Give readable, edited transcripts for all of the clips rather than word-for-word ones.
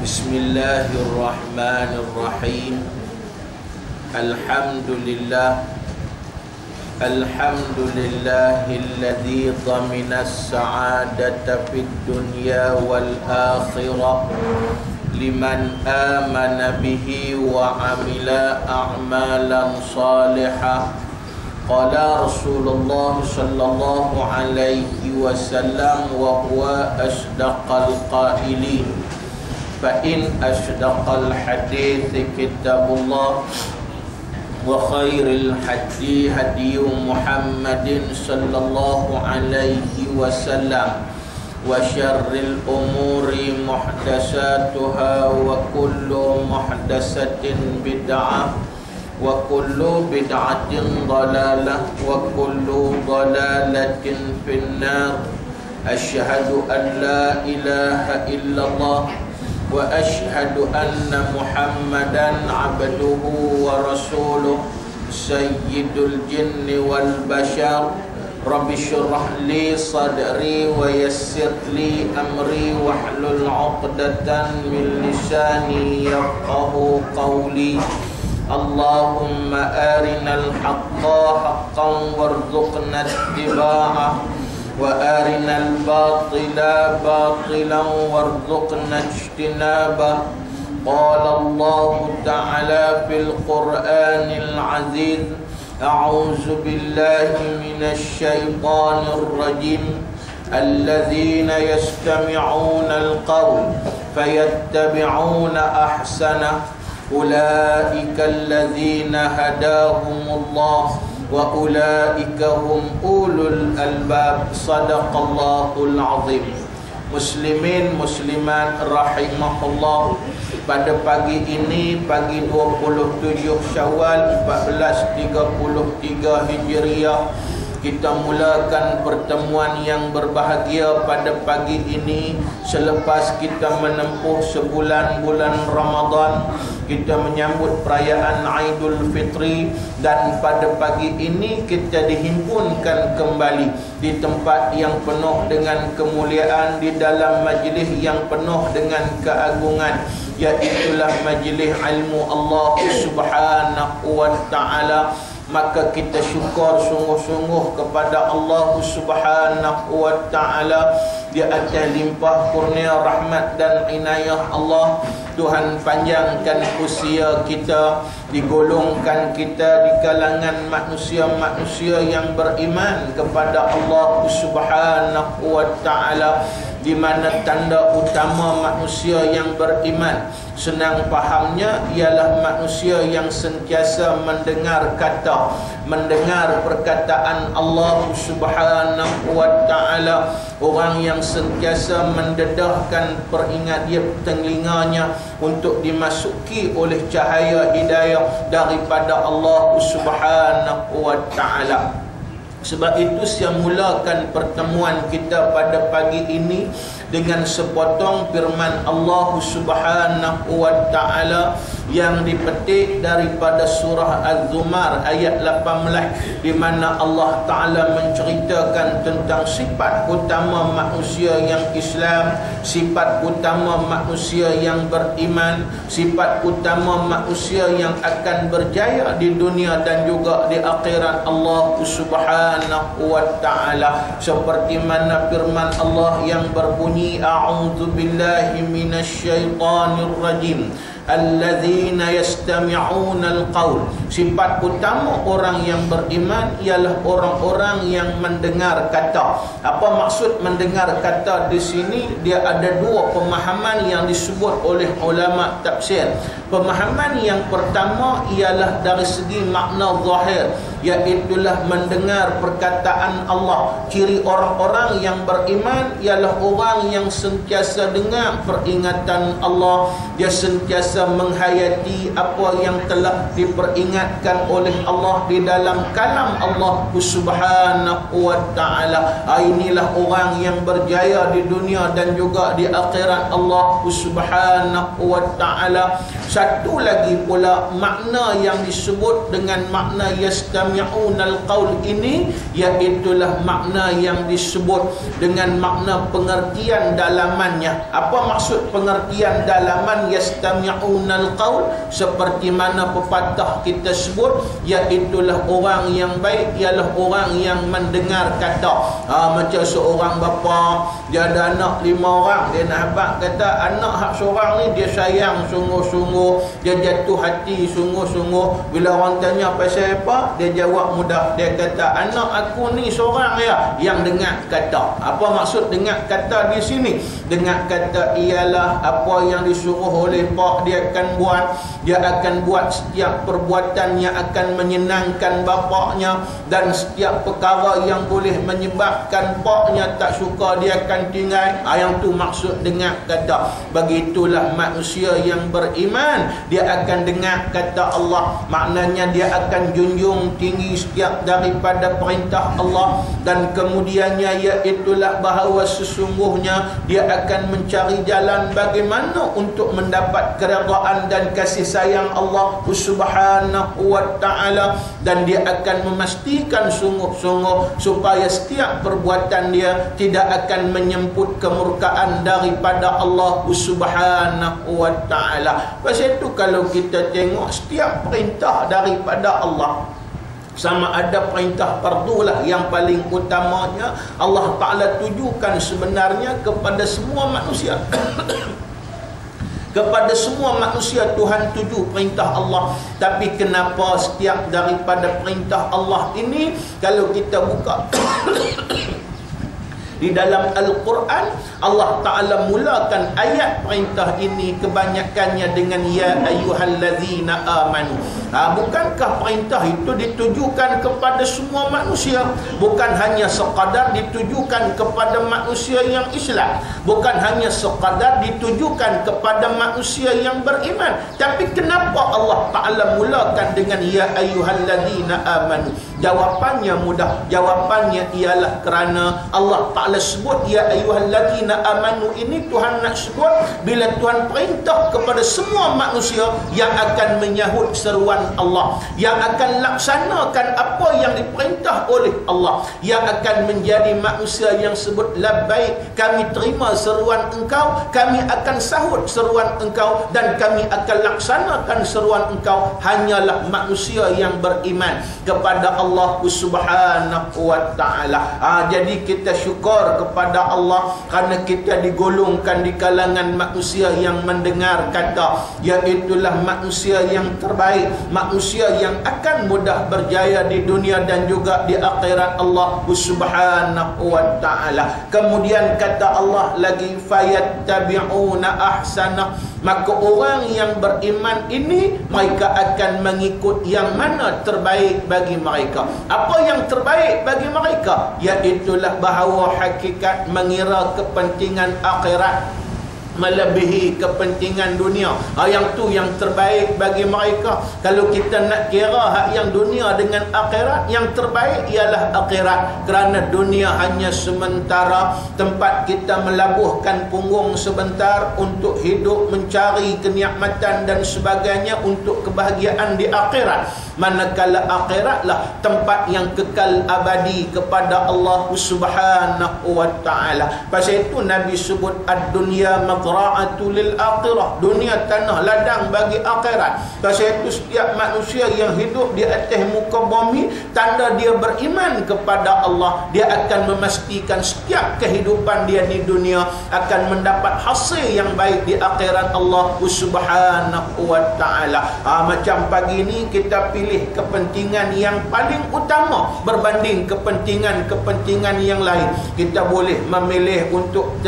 Bismillahirrahmanirrahim. Alhamdulillahilladzi dhamina as-sa'adata fid dunya wal akhirah liman amana bihi wa amila a'malan salihah. Qala Rasulullah sallallahu alaihi wasallam wa huwa asdaqal qailin. Fa in asdaqal hadits kitabullah wa khairil hadi hadiyu Muhammadin sallallahu alaihi wasallam wa syarril umuri muhdatsatuha wa kullu muhdatsatin bid'ah wa kullu bid'atin dhalalah wa kullu dhalalatin finnar. Asyhadu an la ilaha illallah wa asyhadu anna Muhammadan abduhu wa rasuluh sayyidul jinni wal bashar. Rabbi syrah li sadri wa yassir li amri wahlul 'uqdatan min lisani yafqahu qawli. Allahumma arinal haqqa haqqan warzuqna ittiba'ah wa arinal batila batilan warzuqna ijtinabah. Qala Allah ta'ala fil Qur'anil 'aziz, a'udzu billahi minasy syaithanir rajim. Alladzina yastami'una al-qawl fayattabi'una ahsanah. Ulaika alladzina hadahumullah wa ulaika hum ulul albab. Sadaqallahul azim. Muslimin muslimat rahimahullah, pada pagi ini, pagi 27 Syawal 1433 Hijriah, kita mulakan pertemuan yang berbahagia pada pagi ini. Selepas kita menempuh sebulan bulan Ramadan, kita menyambut perayaan Aidul Fitri, dan pada pagi ini kita dihimpunkan kembali di tempat yang penuh dengan kemuliaan, di dalam majlis yang penuh dengan keagungan, iaitulah majlis ilmu Allah Subhanahu wa ta'ala. Maka kita syukur sungguh-sungguh kepada Allah Subhanahu wa ta'ala di atas limpah kurnia rahmat dan inayah Allah. Tuhan panjangkan usia kita, digolongkan kita di kalangan manusia-manusia yang beriman kepada Allah Subhanahu wa ta'ala, di mana tanda utama manusia yang beriman, senang fahamnya, ialah manusia yang sentiasa mendengar perkataan Allah Subhanahu wa ta'ala, orang yang sentiasa mendedahkan peringat dia telinganya untuk dimasuki oleh cahaya hidayah daripada Allah Subhanahu wa ta'ala. Sebab itu saya mulakan pertemuan kita pada pagi ini dengan sepotong firman Allah Subhanahu wa ta'ala yang dipetik daripada surah Az-Zumar ayat 18, di mana Allah Ta'ala menceritakan tentang sifat utama manusia yang Islam, sifat utama manusia yang beriman, sifat utama manusia yang akan berjaya di dunia dan juga di akhirat Allah Subhanahu wa ta'ala. Seperti mana firman Allah yang berbunyi, a'udzu billahi minasy syaithanir rajim. Alladzina yastami'una al-qaul. Sifat utama orang yang beriman ialah orang-orang yang mendengar kata. Apa maksud mendengar kata di sini? Dia ada dua pemahaman yang disebut oleh ulama tafsir. Pemahaman yang pertama ialah dari segi makna zahir, iaitulah mendengar perkataan Allah. Ciri orang-orang yang beriman ialah orang yang sentiasa dengar peringatan Allah, dia sentiasa sentiasa menghayati apa yang telah diperingatkan oleh Allah di dalam kalam Allah Subhanahu wa ta'ala. Inilah orang yang berjaya di dunia dan juga di akhirat Allah Subhanahu wa ta'ala. Satu lagi pula makna yang disebut dengan makna yastami'unal qaul ini, iaitulah makna yang disebut dengan makna pengertian dalamannya. Apa maksud pengertian dalaman yastami'unal qaul? Seperti mana pepatah kita sebut, iaitulah orang yang baik ialah orang yang mendengar kata. Macam seorang bapa, dia ada anak 5 orang, dia nak habaq kata anak hak seorang ni dia sayang sungguh-sungguh, dia jatuh hati sungguh-sungguh. Bila orang tanya pasal apa, dia jawab mudah, dia kata anak aku ni seorang ya yang dengar kata. Apa maksud dengar kata di sini? Dengar kata ialah apa yang disuruh oleh pak dia akan buat. Dia akan buat setiap perbuatan yang akan menyenangkan bapaknya, dan setiap perkara yang boleh menyebabkan paknya tak suka dia akan tinggal. Yang tu maksud dengar kata. Begitulah manusia yang beriman, dia akan dengar kata Allah. Maknanya dia akan junjung tinggi setiap daripada perintah Allah, dan kemudiannya iaitulah bahawa sesungguhnya dia akan mencari jalan bagaimana untuk mendapat keredaan dan kasih sayang Allah Subhanahu wa ta'ala, dan dia akan memastikan sungguh-sungguh supaya setiap perbuatan dia tidak akan menyemput kemurkaan daripada Allah Subhanahu wa ta'ala. Pasal itu kalau kita tengok setiap perintah daripada Allah, sama ada perintah fardulah yang paling utamanya, Allah Ta'ala tujukan sebenarnya kepada semua manusia. Kepada semua manusia Tuhan tuju perintah Allah. Tapi kenapa setiap daripada perintah Allah ini, kalau kita buka di dalam Al-Quran, Allah Ta'ala mulakan ayat perintah ini kebanyakannya dengan ya ayyuhallazina amanu. Bukankah perintah itu ditujukan kepada semua manusia? Bukan hanya sekadar ditujukan kepada manusia yang Islam, bukan hanya sekadar ditujukan kepada manusia yang beriman. Tapi kenapa Allah Ta'ala mulakan dengan ya ayyuhallazina amanu? Jawapannya mudah. Jawapannya ialah kerana Allah Ta'ala sebut ya ayyuhallazina amanu ini, Tuhan nak sebut bila Tuhan perintah kepada semua manusia yang akan menyahut seruan Allah, yang akan laksanakan apa yang diperintah oleh Allah, yang akan menjadi manusia yang sebut labbaik, kami terima seruan engkau, kami akan sahut seruan engkau, dan kami akan laksanakan seruan engkau, hanyalah manusia yang beriman kepada Allah Subhanahu wa ta'ala. Jadi kita syukur kepada Allah kerana kita digolongkan di kalangan manusia yang mendengar kata, iaitulah manusia yang terbaik, manusia yang akan mudah berjaya di dunia dan juga di akhirat Allah Subhanahu wa ta'ala. Kemudian kata Allah lagi, fayattabi'una ahsana, maka orang yang beriman ini mereka akan mengikut yang mana terbaik bagi mereka. Apa yang terbaik bagi mereka? Iaitulah bahawa hakikat mengira kepentingan akhirat melebihi kepentingan dunia. Yang tu yang terbaik bagi mereka. Kalau kita nak kira hak yang dunia dengan akhirat, yang terbaik ialah akhirat, kerana dunia hanya sementara, tempat kita melabuhkan punggung sebentar untuk hidup mencari kenikmatan dan sebagainya untuk kebahagiaan di akhirat. Manakala akhiratlah tempat yang kekal abadi kepada Allah Subhanahu wa ta'ala. Pasal itu Nabi sebut ad-dunya mazra'atu lil akhirah, dunia tanah ladang bagi akhirat. Pasal itu setiap manusia yang hidup di atas muka bumi, tanda dia beriman kepada Allah, dia akan memastikan setiap kehidupan dia di dunia akan mendapat hasil yang baik di akhirat Allah Subhanahu wa ta'ala. Macam pagi ni kita pilih kepentingan yang paling utama berbanding kepentingan-kepentingan yang lain. Kita boleh memilih untuk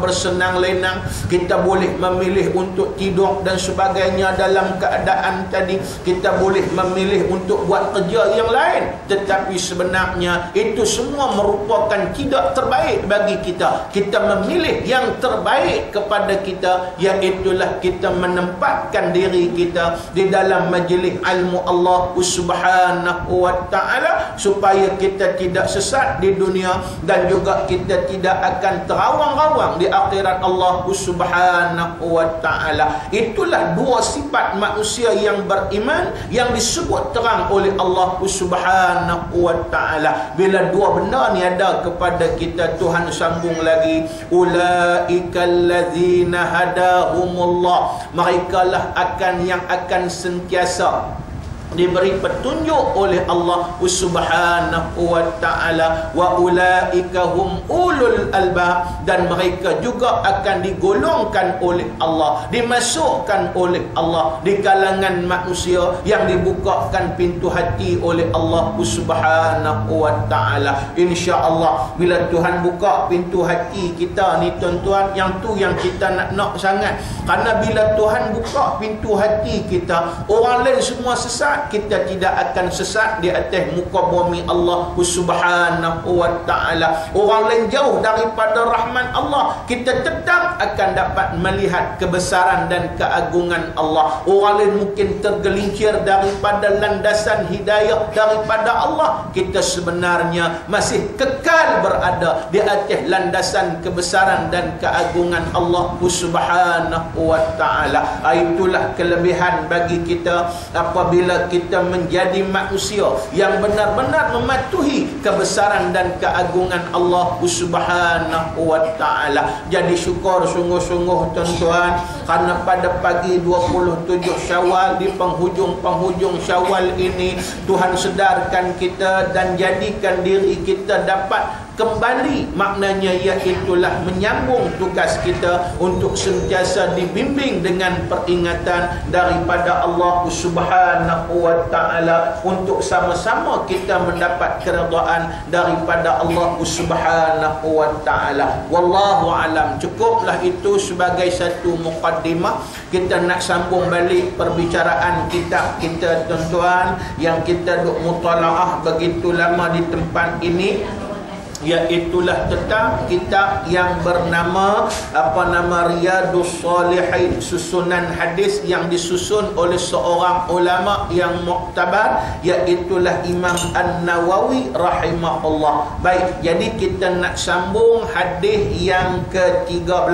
bersenang lenang, Kita boleh memilih untuk tidur dan sebagainya dalam keadaan tadi. Kita boleh memilih untuk buat kerja yang lain, tetapi sebenarnya itu semua merupakan tidak terbaik bagi kita. Kita memilih yang terbaik kepada kita, iaitulah kita menempatkan diri kita di dalam majlis ilmu Allah Subhanahu wa ta'ala, supaya kita tidak sesat di dunia dan juga kita tidak akan terawang-rawang di akhirat Allah Subhanahu wa ta'ala. Itulah dua sifat manusia yang beriman yang disebut terang oleh Allah Subhanahu wa ta'ala. Bila dua benda ni ada kepada kita, Tuhan sambung lagi, ulaikal ladzina hadahumullah, merekalah yang akan sentiasa diberi petunjuk oleh Allah Subhanahu wa ta'ala, wa ulaika hum ulul albab, dan mereka juga akan digolongkan oleh Allah, dimasukkan oleh Allah di kalangan manusia yang dibukakan pintu hati oleh Allah Subhanahu wa ta'ala. Insya-Allah bila Tuhan buka pintu hati kita ni tuan-tuan, yang tu yang kita nak sangat. Karena bila Tuhan buka pintu hati kita, orang lain semua sesat, kita tidak akan sesat di atas muka bumi Allah Subhanahu wa ta'ala. Orang lain jauh daripada rahman Allah, kita tetap akan dapat melihat kebesaran dan keagungan Allah. Orang lain mungkin tergelincir daripada landasan hidayah daripada Allah, kita sebenarnya masih kekal berada di atas landasan kebesaran dan keagungan Allah Subhanahu wa ta'ala. Itulah kelebihan bagi kita apabila kita menjadi manusia yang benar-benar mematuhi kebesaran dan keagungan Allah Subhanahu wa ta'ala. Jadi syukur sungguh-sungguh tuan-tuan, karena pada pagi 27 Syawal, di penghujung-penghujung Syawal ini, Tuhan sedarkan kita dan jadikan diri kita dapat kembali, maknanya iaitulah menyambung tugas kita untuk sentiasa dibimbing dengan peringatan daripada Allah Subhanahu wa ta'ala, untuk sama-sama kita mendapat keredaan daripada Allah Subhanahu wa ta'ala. Wallahu alam. Cukuplah itu sebagai satu muqaddimah. Kita nak sambung balik perbicaraan kitab kita tuan-tuan, yang kita duk mutalaah begitu lama di tempat ini, iaitulah tentang kitab yang bernama Riyadus Salihin, susunan hadis yang disusun oleh seorang ulama yang muktabar, iaitulah Imam An-Nawawi rahimahullah. Baik, jadi kita nak sambung hadis yang ke-13.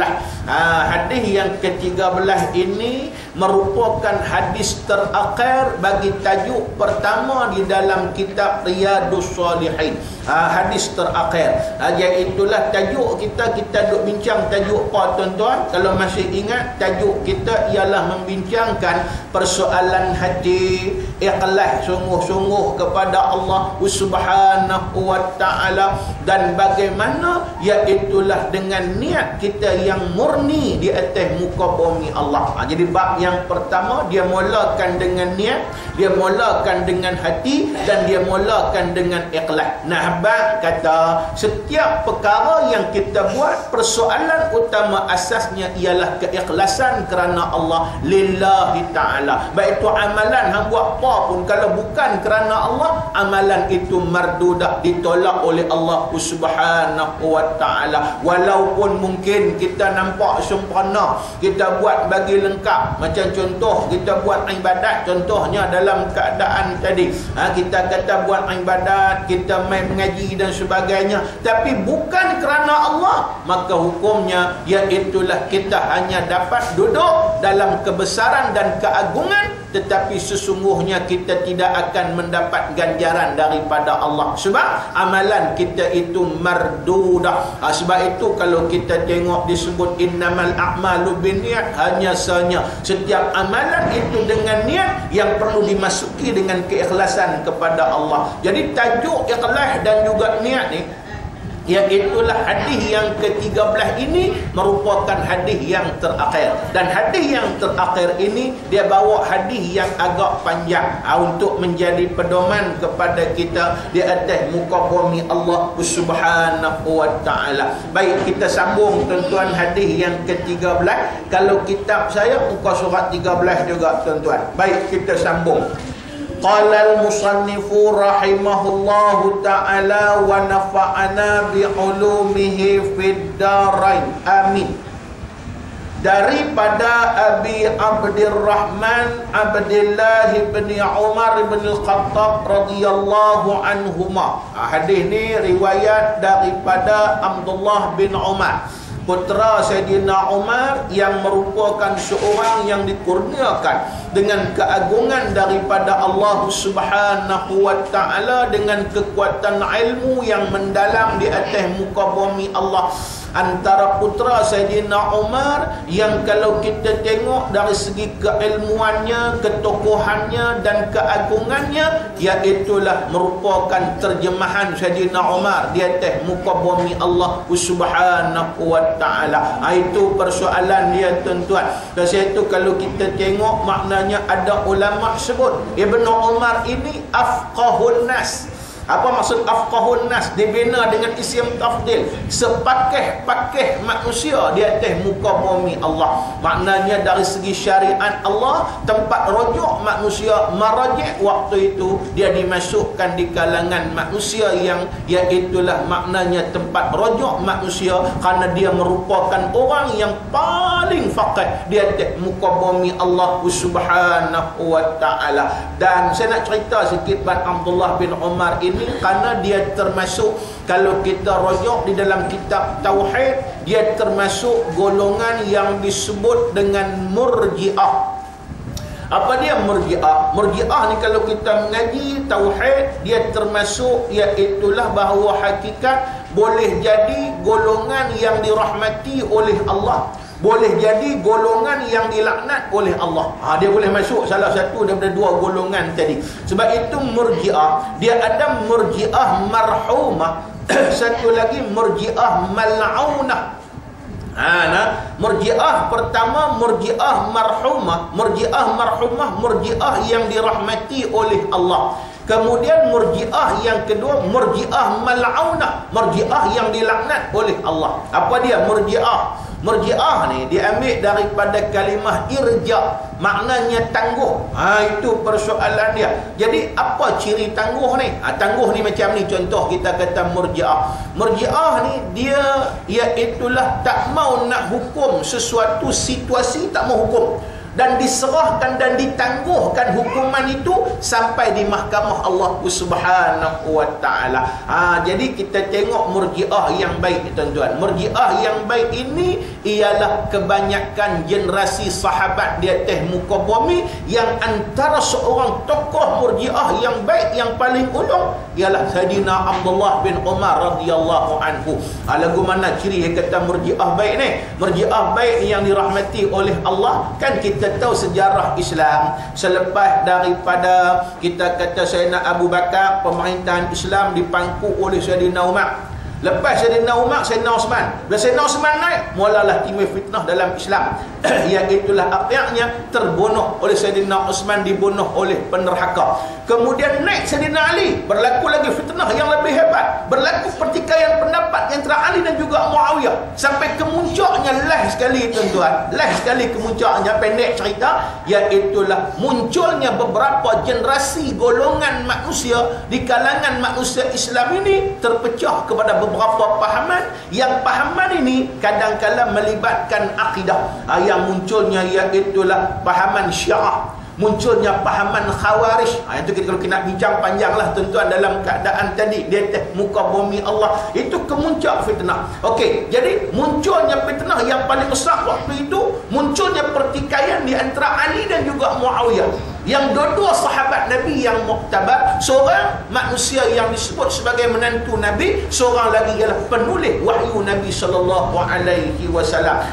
Hadis yang ke-13 ini merupakan hadis terakhir bagi tajuk pertama di dalam kitab Riyadus Salihin. Hadis terakhir, iaitulah tajuk kita duk bincang tajuk apa tuan-tuan? Kalau masih ingat, tajuk kita ialah membincangkan persoalan hati, ikhlas sungguh-sungguh kepada Allah Subhanahu wa ta'ala, dan bagaimana iaitulah dengan niat kita yang murni di atas muka bumi Allah. Jadi bab yang pertama dia mulakan dengan niat, dia mulakan dengan hati, dan dia mulakan dengan ikhlas. Nah, bab kata setiap perkara yang kita buat, persoalan utama asasnya ialah keikhlasan kerana Allah, lillahi ta'ala. Baik itu amalan hang buat apa pun, kalau bukan kerana Allah, amalan itu mardudah, ditolak oleh Allah Subhanahu wa ta'ala. Walaupun mungkin kita nampak sempurna, kita buat bagi lengkap, macam contoh kita buat ibadat, contohnya dalam keadaan tadi, kita kata buat ibadat, kita main mengaji dan sebagainya, tapi bukan kerana Allah, maka hukumnya iaitulah kita hanya dapat duduk dalam kebesaran dan keagungan, tetapi sesungguhnya kita tidak akan mendapat ganjaran daripada Allah, sebab amalan kita itu mardudah. Sebab itu kalau kita tengok disebut innamal a'malu binniyat, hanya sahaja setiap amalan itu dengan niat yang perlu dimasuki dengan keikhlasan kepada Allah. Jadi tajuk ikhlas dan juga niat ni Iaitulah hadis yang ke-13 ini merupakan hadis yang terakhir. Dan hadis yang terakhir ini dia bawa hadis yang agak panjang untuk menjadi pedoman kepada kita di atas muka bumi Allah Subhanahu wa taala. Baik, kita sambung tuan-tuan hadis yang ke-13. Kalau kitab saya muka surat 13 juga tuan-tuan. Baik, kita sambung. Qala al-musannifu rahimahullahu ta'ala wa nafa'ana bi'ulumihi fid darain. Amin. Daripada Abi Abdurrahman Abdullah bin Umar bin Al-Khattab radhiyallahu anhuma. Hadis ni riwayat daripada Abdullah bin Umar, putra Sayyidina Umar, yang merupakan seorang yang dikurniakan dengan keagungan daripada Allah Subhanahu wa taala, dengan kekuatan ilmu yang mendalam di atas muka bumi Allah. Antara putra Sayyidina Umar yang kalau kita tengok dari segi keilmuannya, ketokohannya dan keagungannya, iaitulah merupakan terjemahan Sayyidina Umar di atas muka bumi Allah Subhanahu wa taala. Itu persoalan dia tuan-tuan. Pasal itu kalau kita tengok, maknanya ada ulama sebut Ibnu Umar ini afqahun nas. Apa maksud afqahun nas? Dibina dengan isim tafdil, sepakeh-pakeh manusia di atas muka bumi Allah. Maknanya dari segi syariat Allah, tempat rujuk manusia, marajih waktu itu dia dimasukkan di kalangan manusia yang iaitulah maknanya tempat rujuk manusia, kerana dia merupakan orang yang paling faqih di atas muka bumi Allah Subhanahu wa taala. Dan saya nak cerita sikit ban Abdullah bin Umar ini, kerana dia termasuk, kalau kita rujuk di dalam kitab Tauhid, dia termasuk golongan yang disebut dengan Murji'ah. Apa dia Murji'ah? Murji'ah ni kalau kita mengaji Tauhid, dia termasuk, iaitulah bahawa hakikat boleh jadi golongan yang dirahmati oleh Allah, boleh jadi golongan yang dilaknat oleh Allah. Dia boleh masuk salah satu daripada dua golongan tadi. Sebab itu Murji'ah, dia ada Murji'ah marhumah, satu lagi Murji'ah mal'aunah. Murji'ah pertama Murji'ah marhumah. Murji'ah marhumah, Murji'ah yang dirahmati oleh Allah. Kemudian Murji'ah yang kedua Murji'ah mal'aunah, Murji'ah yang dilaknat oleh Allah. Apa dia Murji'ah? Murji'ah ni diambil daripada kalimah irja, maknanya tangguh. Itu persoalan dia. Jadi apa ciri tangguh ni? Tangguh ni macam ni, contoh kita kata Murji'ah. Murji'ah ni dia iaitulah tak mau nak hukum sesuatu situasi, tak mau hukum, dan diserahkan dan ditangguhkan hukuman itu sampai di mahkamah Allah Subhanahu wa taala. Jadi kita tengok Murji'ah yang baik tuan-tuan. Murji'ah yang baik ini ialah kebanyakan generasi sahabat di atas muka bumi, yang antara seorang tokoh Murji'ah yang baik yang paling ulung ialah Sayyidina Abdullah bin Umar radhiyallahu anhu. Lagu mana ciri yang kata Murji'ah baik ni? Murji'ah baik yang dirahmati oleh Allah. Kan kita tahu sejarah Islam selepas daripada kita kata Sayyidina Abu Bakar, pemerintahan Islam dipangku oleh Sayyidina Umar. Lepas Sayyidina Umar, Sayyidina Osman. Bila Sayyidina Osman naik, mulalah timbul fitnah dalam Islam. Iaitulah akhirnya terbunuh oleh Sayyidina Osman, dibunuh oleh penerhaka. Kemudian naik Sayyidina Ali, berlaku lagi fitnah yang lebih hebat. Berlaku pertikaian pendapat antara Ali dan juga Muawiyah. Sampai kemuncaknya, last sekali tuan-tuan, last sekali kemuncaknya, pendek cerita, iaitulah munculnya beberapa generasi golongan manusia di kalangan manusia Islam ini terpecah kepada beberapa pahaman, yang pahaman ini kadang-kadang melibatkan akidah. Yang munculnya iaitulah pahaman Syiah, munculnya pahaman Khawarij. Itu kita kalau nak bincang panjanglah tuan-tuan dalam keadaan tadi di atas muka bumi Allah. Itu kemuncak fitnah. Okey, jadi munculnya fitnah yang paling besar waktu itu, munculnya pertikaian di antara Ali dan juga Muawiyah. Yang dua-dua sahabat Nabi yang muktabar, seorang manusia yang disebut sebagai menantu Nabi, seorang lagi ialah penulis wahyu Nabi SAW.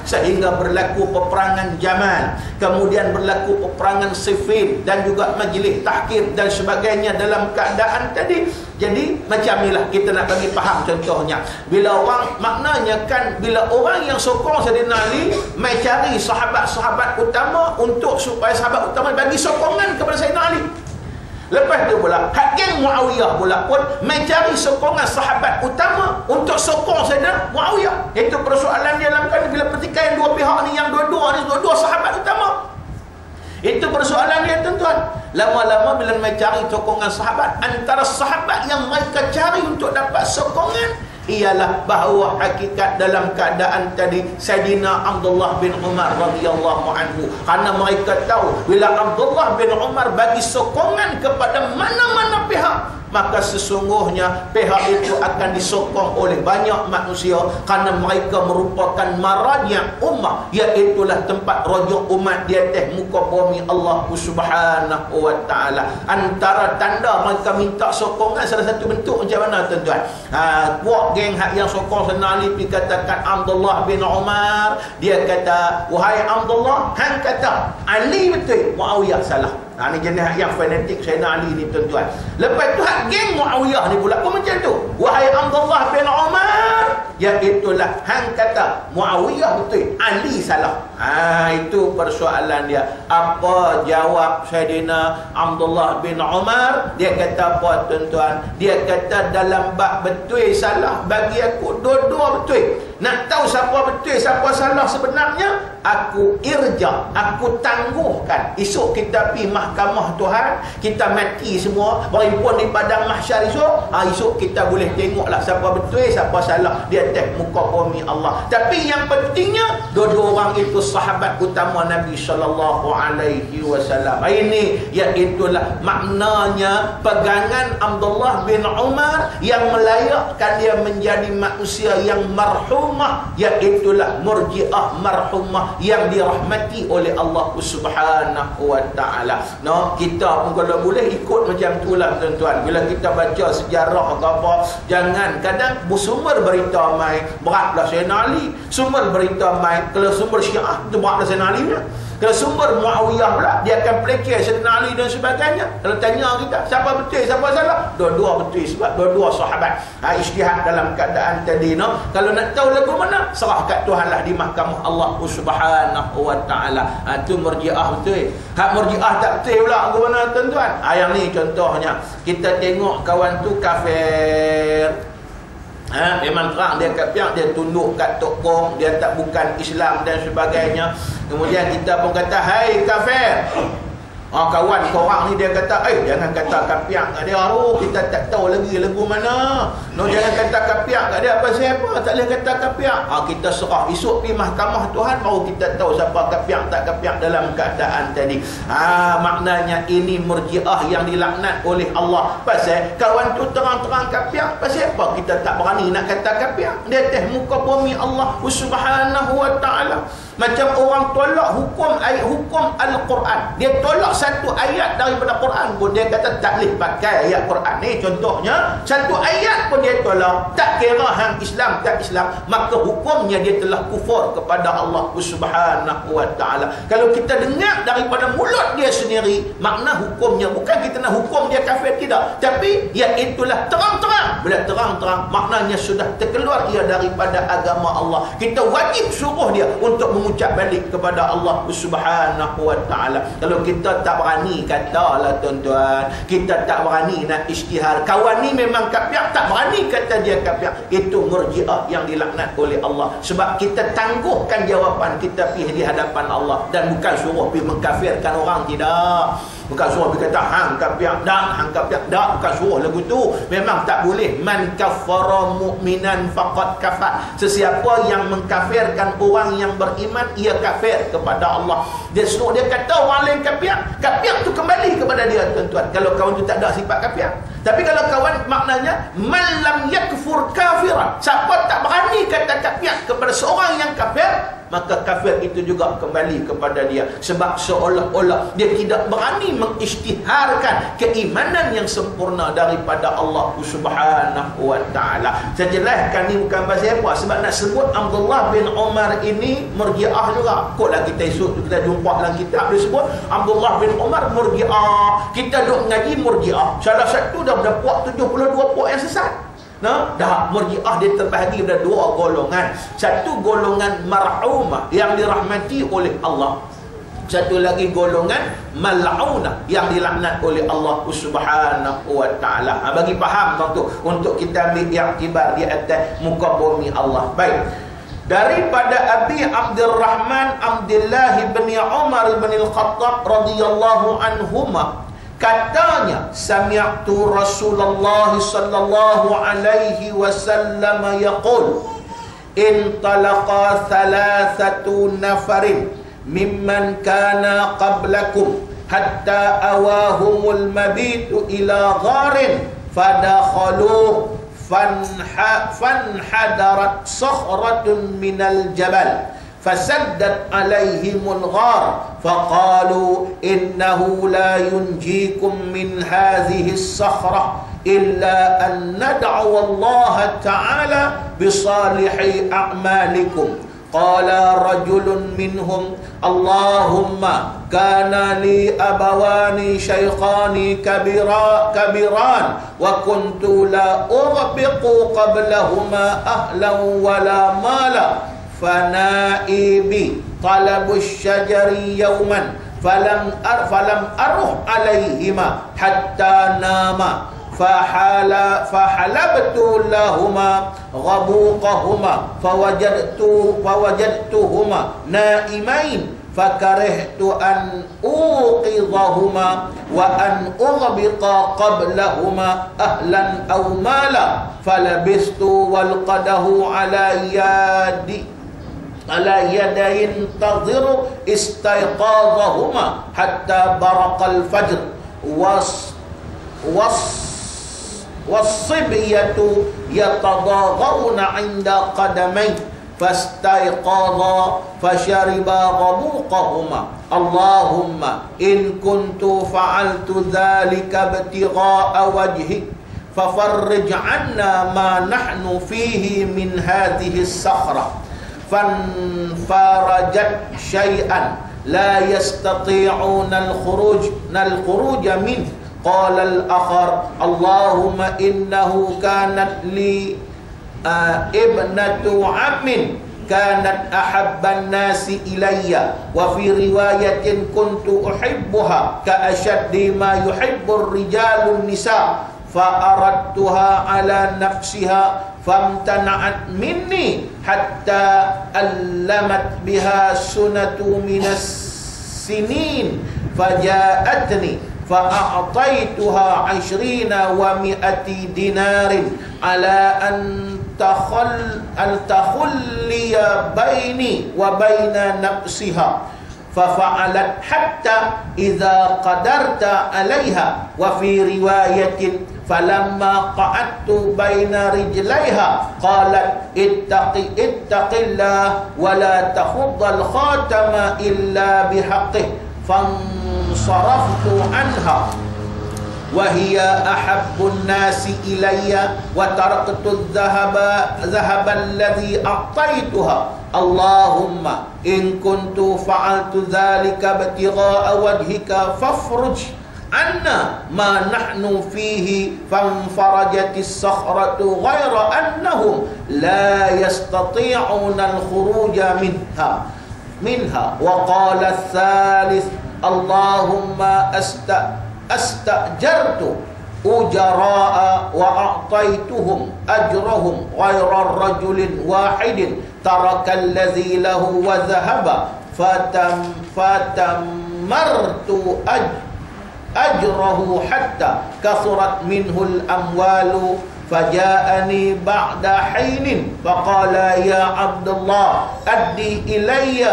Sehingga berlaku peperangan Jamal, kemudian berlaku peperangan Siffin dan juga majlis tahkim dan sebagainya. Dalam keadaan tadi Jadi macam inilah kita nak bagi faham contohnya. Bila orang, maknanya kan bila orang yang sokong Saidina Ali mai cari sahabat-sahabat utama untuk supaya sahabat utama bagi sokongan kepada Saidina Ali. Lepas tu pula hak geng Muawiyah pula pun mai cari sokongan sahabat utama untuk sokong Saidina Muawiyah. Itu persoalan dia dalam kan bila pertikaian dua pihak ni yang dua-dua sahabat utama. Itu persoalan dia tuan-tuan. Lama-lama bila mereka cari sokongan sahabat, antara sahabat yang mereka cari untuk dapat sokongan ialah bahawa hakikat dalam keadaan tadi Saidina Abdullah bin Umar radhiyallahu anhu. Kerana mereka tahu bila Abdullah bin Umar bagi sokongan kepada mana-mana pihak, maka sesungguhnya pihak itu akan disokong oleh banyak manusia kerana mereka merupakan marahnya ummah, iaitulah tempat rujuk umat di atas muka bumi Allah Subhanahu wa taala. Antara tanda mereka minta sokongan salah satu bentuk macam mana tuan-tuan? Buat geng hak yang sokong Saidina Ali dikatakan Abdullah bin Umar, dia kata wahai Abdullah, hang kata Ali betul, Muawiyah salah. Ini jenis yang fanatik Saidina Ali ni tuan-tuan. Lepas tu hak geng Muawiyah ni pula pun macam tu. Wahai Abdullah bin Umar, iaitulah hang kata Muawiyah betul, Ali salah. Itu persoalan dia. Apa jawab Saidina Abdullah bin Umar? Dia kata apa tuan-tuan? Dia kata dalam bab betul salah bagi aku dua-dua betul. Nak tahu siapa betul siapa salah sebenarnya, aku irja, aku tangguhkan. Esok kita pergi mahkamah Tuhan, kita mati semua, berhimpun di padang mahsyar esok. Esok kita boleh tengoklah siapa betul siapa salah di atas muka bumi Allah. Tapi yang pentingnya dua-dua orang itu sahabat utama Nabi sallallahu alaihi wasallam. Ini iaitulah maknanya pegangan Abdullah bin Umar yang melayakkan dia menjadi manusia yang marhumah, iaitulah murji'ah marhumah yang dirahmati oleh Allah Subhanahu wa taala. Kita pun kalau boleh ikut macam itulah tuan-tuan. Bila kita baca sejarah ke apa, jangan kadang bersumber berita mai beratlah Saidina Ali, sumber berita mai kalau sumber Syiah itu beratlah Saidina Ali pula. Kalau sumber Muawiyah pula dia akan pelekeh Saidina Ali dan sebagainya. Kalau tanya kita siapa betul siapa salah, dua-dua betul sebab dua-dua sahabat. Ijtihad dalam keadaan tadi kalau nak tahu lagu mana, serah kat Tuhan lah di mahkamah Allah Subhanahu wa taala. Itu murji'ah betul. Hak murji'ah tak betul pula lagu mana tuan-tuan? Yang ni contohnya kita tengok kawan tu kafir. Memang terang dia kafir, dia tunduk kat tokong, dia tak bukan Islam dan sebagainya. Kemudian kita pun kata hai kafir. Kawan korang ni dia kata jangan kata kafir kat dia. Kita tak tahu lagi lagu mana. Jangan kata kafir kat dia apa siapa, tak boleh kata kafir. Kita serah esok pergi mahkamah Tuhan baru kita tahu siapa kafir tak kafir dalam keadaan tadi. Maknanya ini murji'ah yang dilaknat oleh Allah. Pasal kawan tu terang-terang kafir, pasal apa kita tak berani nak kata kafir di atas muka bumi Allah Subhanahu wa taala. Macam orang tolak hukum Al-Quran, dia tolak satu ayat daripada Quran pun dia kata tak boleh pakai ayat Quran ni. Contohnya satu ayat pun dia tolak, tak kira hang Islam tak Islam, maka hukumnya dia telah kufur kepada Allah Subhanahu wa taala. Kalau kita dengar daripada mulut dia sendiri, makna hukumnya bukan kita nak hukum dia kafir, tidak, tapi itulah terang-terang. Bila terang-terang maknanya sudah terkeluar ia daripada agama Allah. Kita wajib suruh dia untuk mengucap balik kepada Allah Subhanahu wa taala. Kalau kita tak berani katalah tuan-tuan, kita tak berani nak isytihar, kawan ni memang kafir, tak berani kata dia kafir, itu murji'ah yang dilaknat oleh Allah. Sebab kita tangguhkan jawapan kita pergi di hadapan Allah, dan bukan suruh pergi mengkafirkan orang, tidak. Bukan suruh pergi kata hang kafir dak, hang kafir dak, bukan suruh lagu tu. Memang tak boleh. Man kaffara mu'minan faqad kafar. Sesiapa yang mengkafirkan orang yang beriman, ia kafir kepada Allah. Dia suruh dia kata orang lain kafir, kafir tu kembali kepada dia tuan-tuan. Kalau kawan tu tak ada sifat kafir. Tapi kalau kawan maknanya man lam yakfur kafiran, siapa tak berani kata kafir kepada seorang yang kafir, maka kafir itu juga kembali kepada dia. Sebab seolah-olah dia tidak berani mengisytiharkan keimanan yang sempurna daripada Allah Subhanahu wa ta'ala. Saya jelaskan ni bukan pasal apa, sebab nak sebut Abdullah bin Umar ini Murji'ah juga. Kotlah kita esok kita jumpa dalam kitab dia sebut Abdullah bin Umar Murji'ah. Kita duk ngaji Murji'ah, salah satu dah berpuak 72 puak yang sesat. Nah, dah Murji'ah dia terbahagi pada dua golongan. Satu golongan mar'umah yang dirahmati oleh Allah. Satu lagi golongan mal'unah yang dilaknat oleh Allah Subhanahu wa ta'ala. Bagi faham tu untuk kita ambil iktibar di atas muka bumi Allah. Baik. Daripada Abi Abdurrahman Abdullah bin Umar bin Al-Khattab radhiyallahu anhuma, katanya, sami'tu Rasulullah sallallahu alaihi wasallam yaqul, intalaqa thalathatu nafarin mimman kana qablakum hatta awahumul mabitu ila gharin fadakhalu fanhadarat sakhratun minal jabal فسدت عليهم الغار فقالوا إنه لا ينجيكم من هذه الصخرة إلا أن ندعو الله تعالى بصالح أعمالكم. قال رجل منهم اللهم كان لي أبوان شيخان كبيران وكنت لا أغبق قبلهما أهلا ولا مالا فنائبي طلب الشجر يوما فلم أروح عليهما حتى ناما فحلبت لهما غبوقهما فوجدتهما نائمين فكرهت أن أوقظهما وأن أغبق قبلهما أهلا أو مالا فلبثت والقده على يدي ينتظر استيقاظهما حتى برق الفجر والصبية يتضاغون عند قدميه فاستيقظا فشربا غبوقهما. اللهم إن كنت فعلت ذلك ابتغاء وجهك ففرج عنا ما نحن فيه من هذه الصخرة. فانفرجت شيئا لا يستطيعون الخروج منه. قال الآخر اللهم إنه كانت لي ابنة عم كانت أحب الناس إلي وفي رواية كنت أحبها كأشد ما يحب الرجال النساء فأردتها على نفسها فامتنعت مني حتى ألمت بها سنة من السنين فجاءتني فأعطيتها 20 و100 دينار على أن تخلي بيني وبين نفسها ففعلت حتى إذا قدرت عليها. وفي رواية فلما قعدت بين رجليها قالت اتق الله ولا تخض الخاتم إلا بحقه فانصرفت عنها وهي أحب الناس إلي وتركت الذهب الذي أعطيتها. اللهم إن كنت فعلت ذلك ابتغاء وجهك فافرج عنا ما نحن فيه. فانفرجت الصخرة غير أنهم لا يستطيعون الخروج منها. وقال الثالث اللهم استأجرت أجراء وأعطيتهم أجرهم غير الرجل واحد ترك الذي له وذهب فتمرت أجره حتى كثرت منه الأموال. فجاءني بعد حين فقال يا عبد الله أدي إلي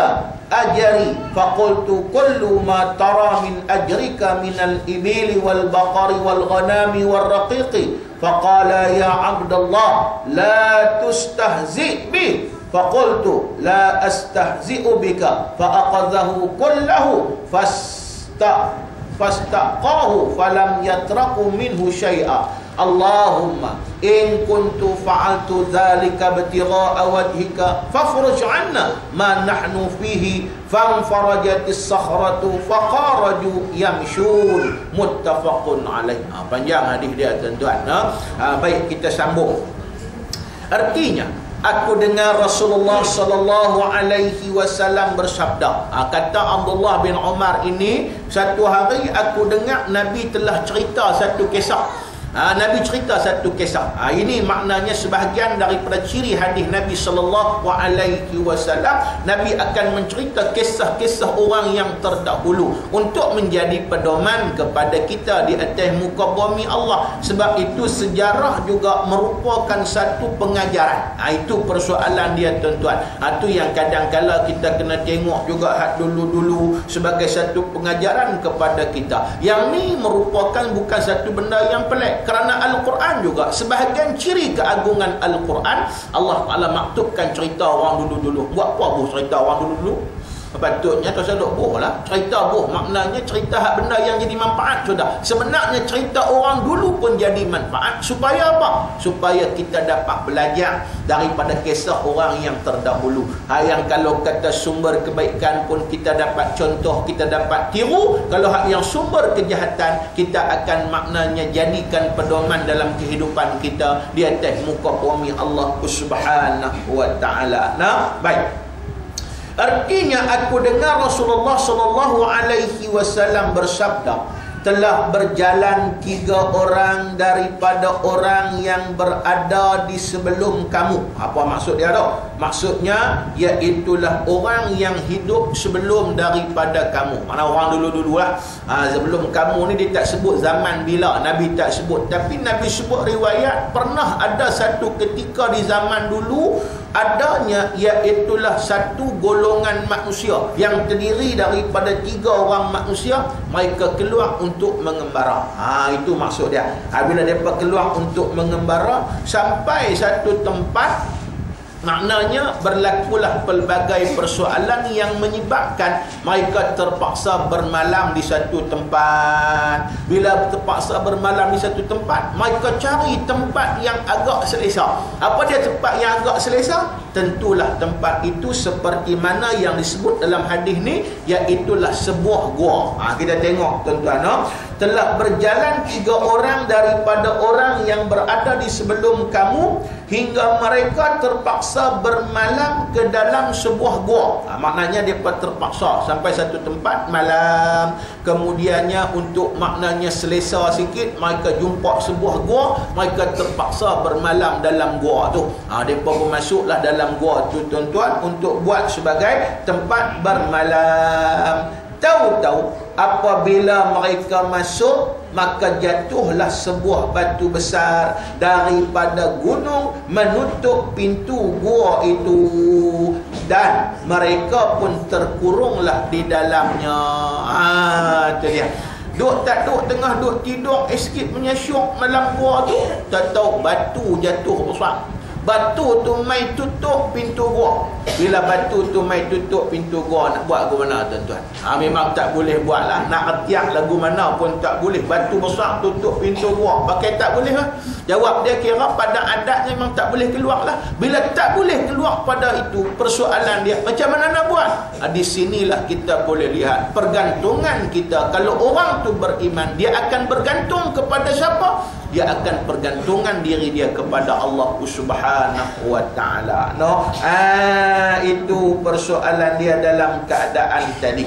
أجري. فقلت كل ما ترى من أجرك من الإبل والبقر والغنم والرقيق. فقال يا عبد الله لا تستهزئ بي faqultu la astahzi'u bika fa'aqadhahu kullahu fastaqahu falam yatraku minhu syai'a. Allahumma in kuntu fa'altu dhalika ibtigha'a wajhika fafruj 'anna ma nahnu fihi fanfarajatis sakhratu faqaraju yamshun. Muttafaqun alaih. Panjang hadis dia tuan-tuan. Baik, kita sambung. Artinya, aku dengar Rasulullah sallallahu alaihi wasallam bersabda. Kata Abdullah bin Umar ini, satu hari aku dengar Nabi telah cerita satu kisah. Nabi cerita satu kisah. Ini maknanya sebahagian daripada ciri hadis Nabi sallallahu alaihi wasallam. Nabi akan mencerita kisah-kisah orang yang terdahulu untuk menjadi pedoman kepada kita di atas muka bumi Allah. Sebab itu sejarah juga merupakan satu pengajaran. Itu persoalan dia tuan-tuan. Itu yang kadang-kala kita kena tengok juga hak dulu-dulu sebagai satu pengajaran kepada kita. Yang ni merupakan bukan satu benda yang pelik. Kerana Al-Quran juga sebahagian ciri keagungan Al-Quran, Allah Ta'ala maktubkan cerita orang dulu-dulu. Buat apa buh cerita orang dulu-dulu? Patutnya tu saya buh lah. Cerita buh maknanya cerita hak benda yang jadi manfaat sudah. Sebenarnya cerita orang dulu pun jadi manfaat. Supaya apa? Supaya kita dapat belajar daripada kisah orang yang terdahulu. Yang kalau kata sumber kebaikan pun kita dapat contoh, kita dapat tiru. Kalau hak yang sumber kejahatan, kita akan maknanya jadikan pedoman dalam kehidupan kita di atas muka bumi Allah Subhanahu wa ta'ala. Baik. Artinya aku dengar Rasulullah sallallahu alaihi wasallam bersabda, telah berjalan 3 orang daripada orang yang berada di sebelum kamu. Apa maksud dia tu? Maksudnya iaitulah orang yang hidup sebelum daripada kamu. Mana orang dulu-dulu lah. Sebelum kamu ni dia tak sebut zaman bila, Nabi tak sebut. Tapi Nabi sebut riwayat pernah ada satu ketika di zaman dulu adanya, iaitulah satu golongan manusia yang terdiri daripada 3 orang manusia. Mereka keluar untuk mengembara. Itu maksud dia. Bila mereka keluar untuk mengembara sampai satu tempat, maknanya berlakulah pelbagai persoalan yang menyebabkan mereka terpaksa bermalam di satu tempat. Bila terpaksa bermalam di satu tempat, mereka cari tempat yang agak selesa. Apa dia tempat yang agak selesa? Tentulah tempat itu seperti mana yang disebut dalam hadis ni, iaitulah sebuah gua. Kita tengok tuan-tuan, telah berjalan 3 orang daripada orang yang berada di sebelum kamu hingga mereka terpaksa bermalam ke dalam sebuah gua. Maknanya mereka terpaksa sampai satu tempat malam, kemudiannya untuk maknanya selesa sikit mereka jumpa sebuah gua, mereka terpaksa bermalam dalam gua tu. Mereka pun masuklah dalam gua tu tuan-tuan untuk buat sebagai tempat bermalam. Tahu-tahu apabila mereka masuk, maka jatuhlah sebuah batu besar daripada gunung menutup pintu gua itu, dan mereka pun terkurunglah di dalamnya. Itu dia. Duk tengah duk tidur, sikit punya syok malam gua tu, tak tahu batu jatuh besar. Batu tu mai tutup pintu gua. Bila batu tu mai tutup pintu gua, nak buat ke mana tuan-tuan? Memang tak boleh buat lah. Nak retiak lagu mana pun tak boleh. Batu besar tutup pintu gua, pakai tak boleh lah. Jawab dia, kira pada adatnya memang tak boleh keluar lah. Bila tak boleh keluar pada itu, persoalan dia macam mana nak buat? Di sinilah kita boleh lihat pergantungan kita. Kalau orang tu beriman, dia akan bergantung kepada siapa? Dia akan pergantungan diri dia kepada Allah Subhanahu wa ta'ala. Itu persoalan dia dalam keadaan tadi.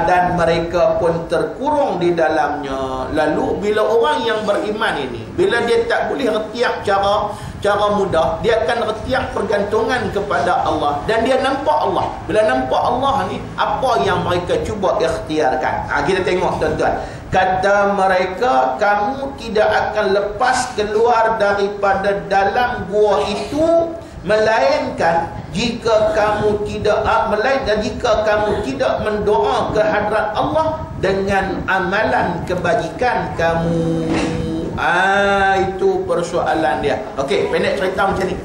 Dan mereka pun terkurung di dalamnya. Lalu bila orang yang beriman ini, bila dia tak boleh retiak cara mudah, dia akan retiak pergantungan kepada Allah, dan dia nampak Allah. Bila nampak Allah ni, apa yang mereka cuba ikhtiarkan? Kita tengok tuan-tuan. Kata mereka, kamu tidak akan lepas keluar daripada dalam gua itu melainkan jika kamu tidak mendoa ke hadrat Allah dengan amalan kebajikan kamu. Itu persoalan dia. Okey, pendek cerita macam ni.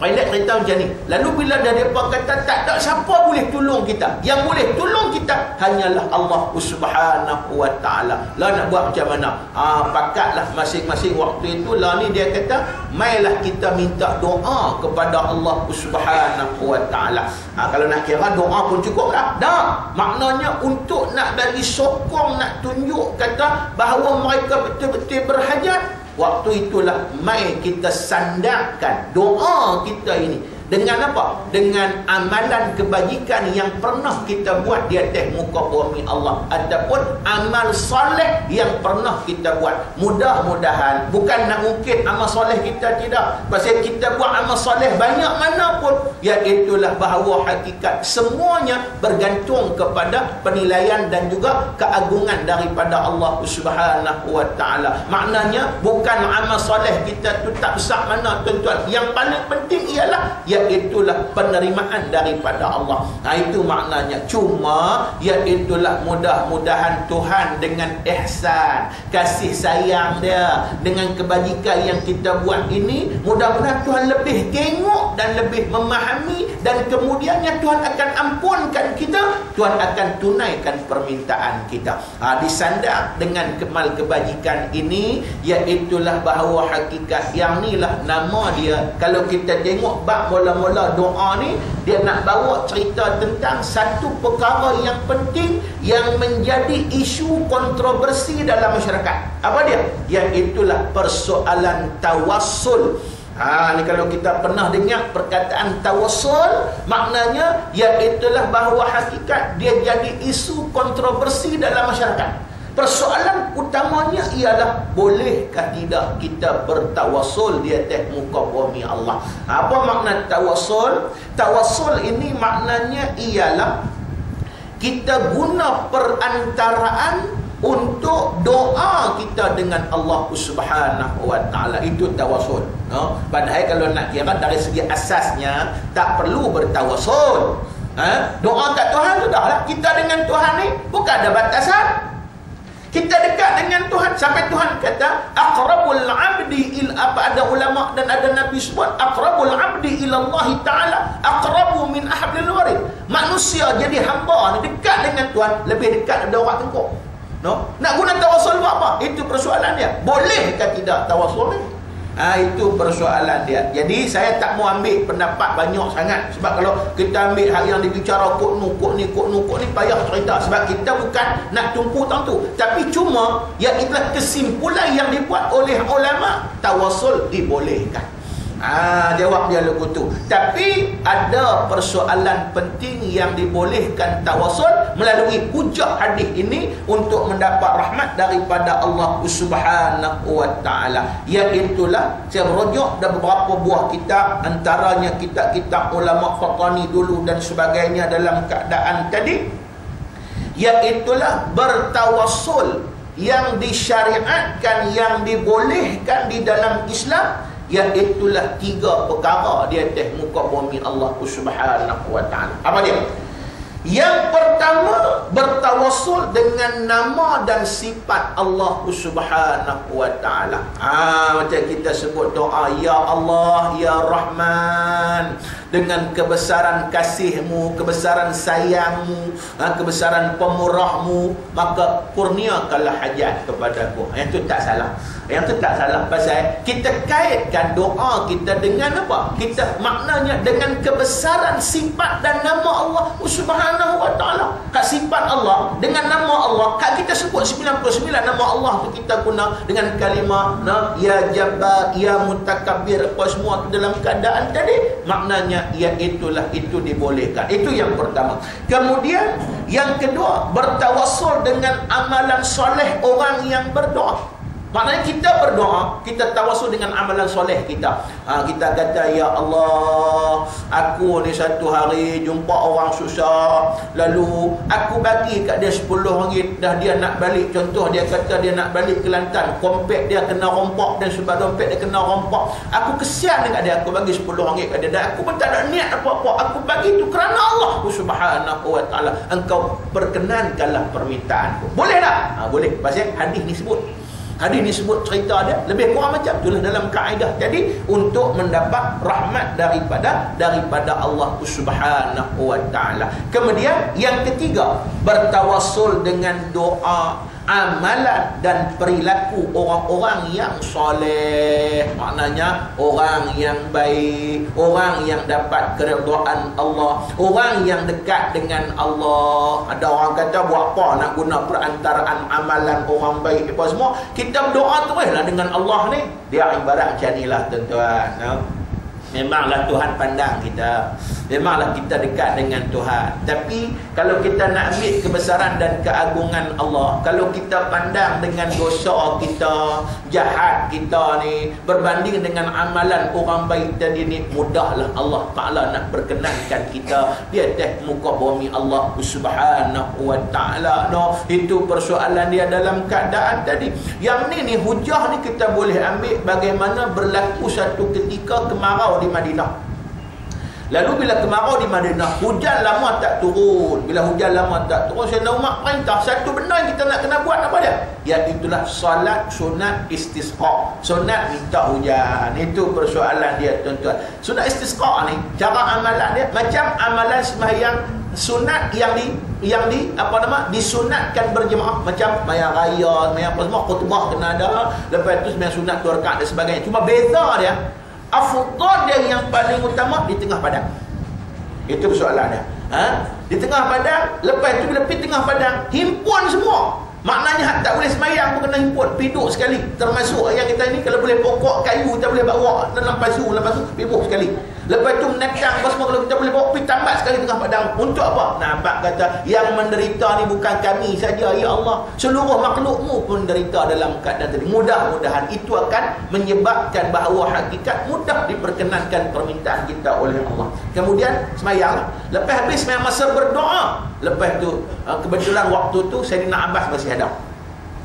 Pilot cerita macam ni. Lalu bila dah mereka kata tak ada siapa boleh tolong kita, yang boleh tolong kita hanyalah Allah Subhanahu wa ta'ala. Lah nak buat macam mana? Pakatlah masing-masing waktu itu lah ni dia kata, mailah kita minta doa kepada Allah Subhanahu wa ta'ala. Kalau nak kira doa pun cukup dah. Dah. Maknanya untuk nak bagi sokong, nak tunjuk kata bahawa mereka betul-betul berhajat, waktu itulah mai kita sandarkan doa kita ini dengan apa? Dengan amalan kebajikan yang pernah kita buat di atas muka bumi Allah, ataupun amal soleh yang pernah kita buat. Mudah-mudahan, bukan nak mungkin amal soleh kita tidak, pasal kita buat amal soleh banyak mana pun, iaitulah bahawa hakikat semuanya bergantung kepada penilaian dan juga keagungan daripada Allah Subhanahu wa ta'ala. Maknanya bukan amal soleh kita tu tak besar mana tuan-tuan, yang paling penting ialah itulah penerimaan daripada Allah. Itu maknanya. Cuma itulah mudah-mudahan Tuhan dengan ihsan, kasih sayang dia, dengan kebajikan yang kita buat ini, mudah-mudahan Tuhan lebih tengok dan lebih memahami, dan kemudiannya Tuhan akan ampunkan kita, Tuhan akan tunaikan permintaan kita. Disandar dengan kemal kebajikan ini, iaitulah bahawa hakikat yang inilah nama dia. Kalau kita tengok bab mula-mula doa ni, dia nak bawa cerita tentang satu perkara yang penting yang menjadi isu kontroversi dalam masyarakat. Apa dia? Iaitulah persoalan tawassul. Ni kalau kita pernah dengar perkataan tawassul, maknanya iaitulah bahawa hakikat dia jadi isu kontroversi dalam masyarakat. Persoalan utamanya ialah bolehkah tidak kita bertawassul di atas muka bumi Allah. Apa makna tawassul? Tawassul ini maknanya ialah kita guna perantaraan untuk doa kita dengan Allah Subhanahu wa ta'ala. Itu tawassul. Padahal kalau nak kira dari segi asasnya tak perlu bertawassul. Doa kat Tuhan sudahlah. Kita dengan Tuhan ni bukan ada batasan. Kita dekat dengan Tuhan sampai Tuhan kata aqrabul abdi ada ulama dan ada nabi sebut aqrabul abdi ila Allah taala aqrabu min hablil warid. Manusia jadi hamba ni dekat dengan Tuhan lebih dekat daripada orang tengkuk. Nak guna tawassul buat apa? Itu persoalan dia. Bolehkah tidak tawassul ni? Itu persoalan dia. Jadi saya tak mau ambil pendapat banyak sangat, sebab kalau kita ambil hal yang dibicara kok ni payah cerita, sebab kita bukan nak tumpu tentu. Tapi cuma itulah kesimpulan yang dibuat oleh ulama, tawassul dibolehkan. Jawab dia lagu tu. Tapi ada persoalan penting yang dibolehkan tawassul melalui hujah hadis ini untuk mendapat rahmat daripada Allah Subhanahu wa ta'ala. Iaitulah saya merujuk dan beberapa buah kitab, antaranya kitab-kitab ulama Khatani dulu dan sebagainya dalam keadaan tadi, iaitulah bertawassul yang disyariatkan, yang dibolehkan di dalam Islam. Iaitulah 3 perkara di atas muka bumi Allah Subhanahu wa ta'ala. Apa dia? Yang pertama, bertawassul dengan nama dan sifat Allah Subhanahu wa ta'ala. Macam kita sebut doa, Ya Allah, Ya Rahman, dengan kebesaran kasih-Mu, kebesaran sayang-Mu, kebesaran pemurah-Mu, maka kurniakanlah hajat kepadaku. Yang tu tak salah. Yang tu tak salah, pasal kita kaitkan doa kita dengan apa? Kita maknanya dengan kebesaran sifat dan nama Allah Subhanahu wa ta'ala. Hak sifat Allah dengan nama Allah, hak kita sebut 99 nama Allah tu kita guna dengan kalimah Ya Jabbar, Ya Mutakabbir, apa semua tu dalam keadaan tadi, maknanya itulah itu dibolehkan. Itu yang pertama. Kemudian yang kedua, bertawassul dengan amalan soleh orang yang berdoa. Maknanya kita berdoa, kita tawassul dengan amalan soleh kita. Kita kata, Ya Allah, aku ni satu hari jumpa orang susah, lalu aku bagi kat dia RM10, dah dia nak balik. Contoh, dia kata dia nak balik Kelantan, kompet dia kena rompak, dan sebab dompet dia kena rompak. Aku kesian dekat dia, aku bagi RM10 kat dia, dan aku pun tak ada niat apa-apa. Aku bagi itu kerana Allah Subhanahu wa ta'ala. Engkau perkenankanlah permintaanku. Boleh tak? Boleh. Pasal hadis ni sebut. Hadis ni sebut cerita dia lebih kurang macam itulah dalam kaedah. Jadi untuk mendapat rahmat daripada Allah Subhanahu wa taala. Kemudian yang ketiga, bertawassul dengan doa, amalan dan perilaku orang-orang yang soleh. Maknanya orang yang baik, orang yang dapat keridhaan Allah, orang yang dekat dengan Allah. Ada orang kata buat apa nak guna perantaraan amalan orang baik apa semua. Kita berdoa teruslah dengan Allah ni. Dia ibarat macam inilah tuan-tuan. Memanglah Tuhan pandang kita, memanglah kita dekat dengan Tuhan. Tapi kalau kita nak ambil kebesaran dan keagungan Allah, kalau kita pandang dengan dosa kita, jahat kita ni berbanding dengan amalan orang baik tadi ni, mudahlah Allah Ta'ala nak perkenankan kita di atas muka bumi Allah Subhanahu wa ta'ala. No, itu persoalan dia dalam keadaan tadi. Yang ni hujah ni kita boleh ambil bagaimana berlaku satu ketika kemarau di Madinah. Lalu bila kemarau di Madinah, hujan lama tak turun. Bila hujan lama tak turun, Sayyidina Umar perintah satu benda yang kita nak kena buat, apa dia? Iaitulah salat sunat istisqa, sunat minta hujan. Itu persoalan dia tuan-tuan. Sunat istisqa ni cara amalan dia macam amalan sembahyang sunat yang disunatkan berjemaah, macam sembahyang raya, sembahyang apa semua, khutbah kena ada, lepas tu sembahyang sunat 2 rakaat dan sebagainya. Cuma beza dia, afdal dia yang paling utama di tengah padang. Itu persoalan dia. Di tengah padang, lepas tu bila pergi tengah padang, himpun semua. Maknanya tak boleh semayang pun kena himpun, piduk sekali. Termasuk yang kita ni, kalau boleh pokok kayu kita boleh bawa dalam pasu, piduk sekali. Lepas tu menatang apa semua, kalau kita boleh bawa pergi tambat sekali tengah padang. Untuk apa? Nampak kata yang menderita ni bukan kami saja, ya Allah, seluruh makhlukmu pun derita dalam keadaan tadi. Mudah-mudahan itu akan menyebabkan bahawa hakikat mudah diperkenankan permintaan kita oleh Allah. Kemudian semayang. Lepas habis semayang masa berdoa, lepas tu kebetulan waktu tu Sayyidina Abbas masih ada.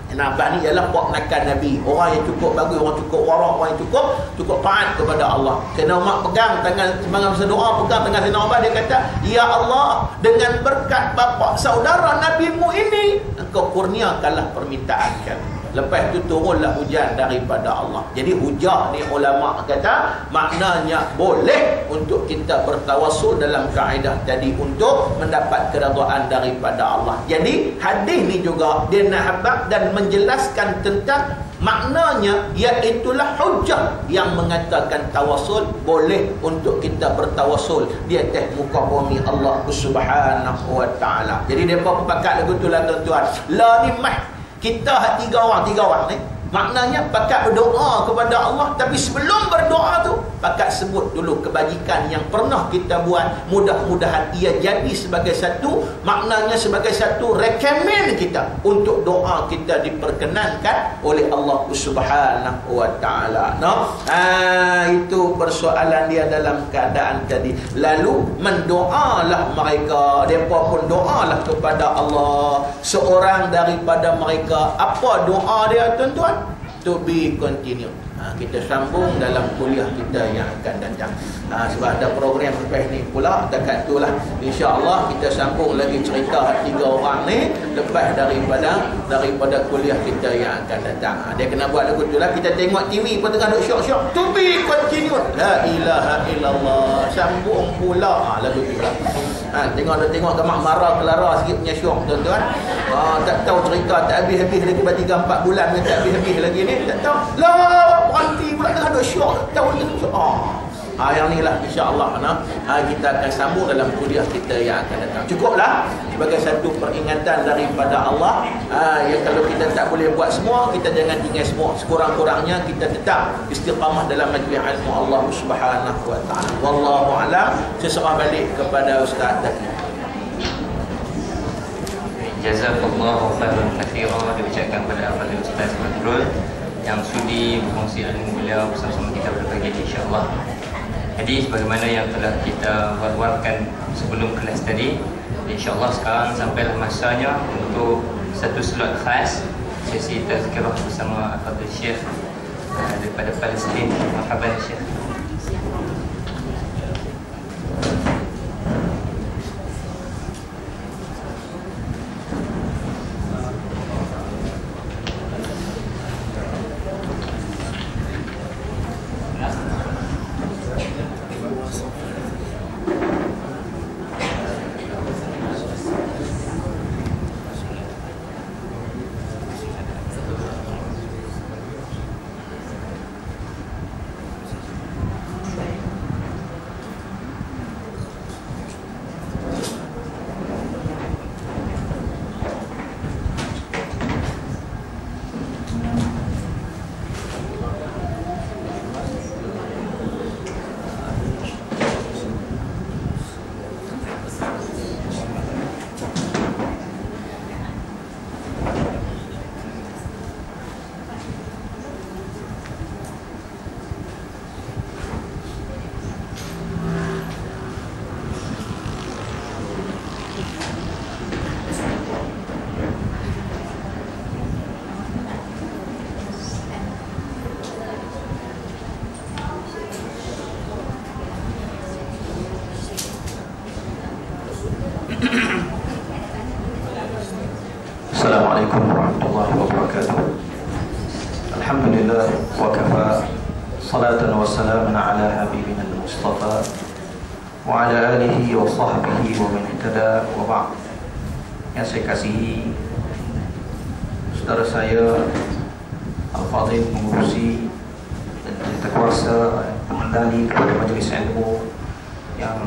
Sayyidina Abbas ni ialah buat menakan Nabi, orang yang cukup bagus, orang cukup warak, orang yang cukup taat kepada Allah. Sayyidina Umar pegang tangan semangat masa doa, pegang tangan Sayyidina Abbas, dia kata, ya Allah, dengan berkat bapa saudara Nabi-Mu ini, Engkau kurniakanlah permintaan kami. Lepas tu turunlah hujan daripada Allah. Jadi hujah ni ulama kata maknanya boleh untuk kita bertawassul dalam kaedah tadi untuk mendapat keridhaan daripada Allah. Jadi hadis ni juga dia nak habaq dan menjelaskan tentang maknanya, iaitulah hujah yang mengatakan tawassul boleh untuk kita bertawassul di atas muka bumi Allah Subhanahu wa taala. Jadi depa pakat lagu tu lah tuan-tuan. La ni mah kita tiga orang ni, maknanya pakat berdoa kepada Allah, tapi sebelum berdoa tu pakat sebut dulu kebajikan yang pernah kita buat. Mudah-mudahan ia jadi sebagai satu, maknanya sebagai satu rekomen kita untuk doa kita diperkenankan oleh Allah Subhanahu wa taala. No? Itu persoalan dia dalam keadaan tadi. Lalu mendoalah mereka, depa pun doalah kepada Allah. Seorang daripada mereka, apa doa dia tuan-tuan? To be continued. Kita sambung dalam kuliah kita yang akan datang. Sebab ada program lepas ni pula, dekat tu lah, insya-Allah kita sambung lagi cerita 3 orang ni lepas daripada kuliah kita yang akan datang. Dia kena buat lagu tu lah. Kita tengok TV pun tengah duk syok-syok, to be continued, la ilaha illallah, sambung pula lagu tu lah. Tengok gamak marah kelara sikit punya syok tuan-tuan. Tak tahu cerita tak habis-habis lagi, 3-4 bulan ni tak habis-habis lagi ni, tak tahu lah, berhenti pula tengah ada syok, tahu ni syok. Yang ni lah insya-Allah kita akan sambung dalam kuliah kita yang akan datang. Cukuplah sebagai satu peringatan daripada Allah. Yang kalau kita tak boleh buat semua, kita jangan tinggal semua. Sekurang-kurangnya kita tetap istiqamah dalam majlis ilmu Allah Subhanahu wa taala. Wallahu a'lam. Saya serah balik kepada Ustaz tadi. Jazakallahu khairan katsiran, diucapkan kepada Al-Fadhil Ustaz Badrul yang sudi berkongsi ilmu beliau bersama-sama kita pada pagi ini, insya-Allah. Jadi sebagaimana yang telah kita buat-buatkan sebelum kelas tadi, insya-Allah sekarang sampailah masanya untuk satu slot khas, sesi tazkirah bersama Al-Fadhil Syekh daripada Palestin. Marhaban Syekh. Assalamualaikum warahmatullahi wabarakatuh. Alhamdulillah wa kafa, salatan wa salaman ala habibina al-Mustafa wa ala alihi wa sahbihi wa man ihtada wa ba'd. Yang saya kasihi saudara saya Al-Fadhil pengurusi dan tata kuasa pengendali kepada majlis ilmu yang